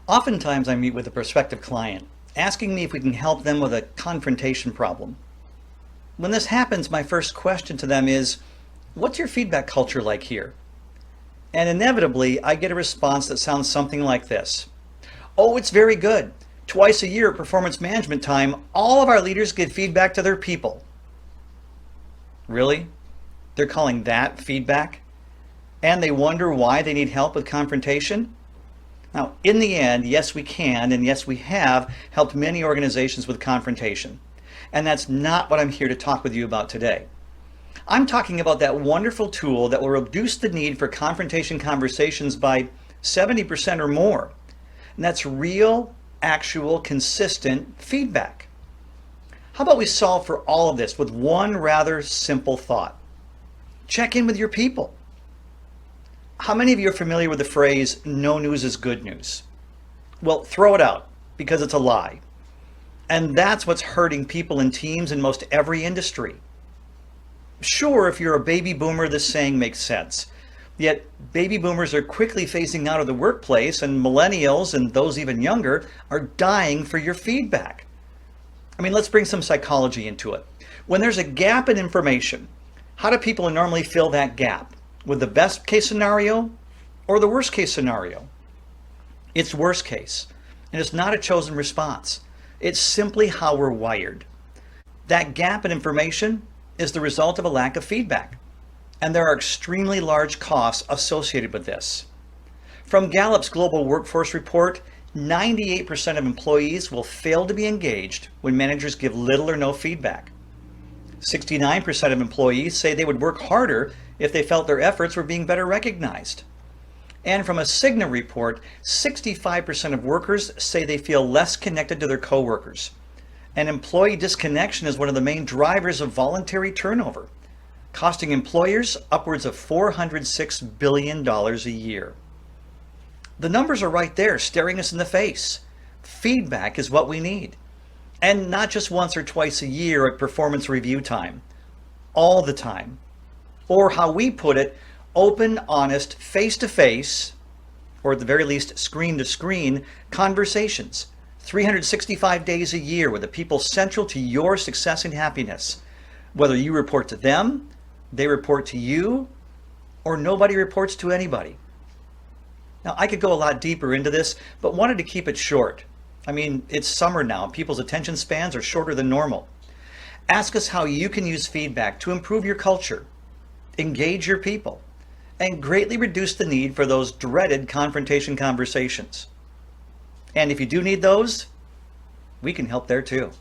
Oftentimes I meet with a prospective client, asking me if we can help them with a confrontation problem. When this happens, my first question to them is, what's your feedback culture like here? And inevitably, I get a response that sounds something like this. Oh, it's very good. Twice a year at performance management time, all of our leaders give feedback to their people. Really? They're calling that feedback? And they wonder why they need help with confrontation? Now, in the end, yes, we can, and yes, we have helped many organizations with confrontation. And that's not what I'm here to talk with you about today. I'm talking about that wonderful tool that will reduce the need for confrontation conversations by 70% or more. And that's real, actual, consistent feedback. How about we solve for all of this with one rather simple thought? Check in with your people. How many of you are familiar with the phrase, no news is good news? Well, throw it out, because it's a lie. And that's what's hurting people and teams in most every industry. Sure, if you're a baby boomer, this saying makes sense. Yet, baby boomers are quickly phasing out of the workplace, and millennials and those even younger are dying for your feedback. I mean, let's bring some psychology into it. When there's a gap in information, how do people normally fill that gap? With the best case scenario or the worst case scenario? It's worst case, and it's not a chosen response. It's simply how we're wired. That gap in information is the result of a lack of feedback, and there are extremely large costs associated with this. From Gallup's Global Workforce Report, 98% of employees will fail to be engaged when managers give little or no feedback. 69% of employees say they would work harder if they felt their efforts were being better recognized. And from a Cigna report, 65% of workers say they feel less connected to their coworkers. And employee disconnection is one of the main drivers of voluntary turnover, costing employers upwards of $406 billion a year. The numbers are right there, staring us in the face. Feedback is what we need. And not just once or twice a year at performance review time, all the time. Or how we put it, open, honest, face-to-face, or at the very least screen-to-screen conversations, 365 days a year with the people central to your success and happiness. Whether you report to them, they report to you, or nobody reports to anybody. Now, I could go a lot deeper into this, but wanted to keep it short. I mean, it's summer now, and people's attention spans are shorter than normal. Ask us how you can use feedback to improve your culture, engage your people, and greatly reduce the need for those dreaded confrontation conversations. And if you do need those, we can help there too.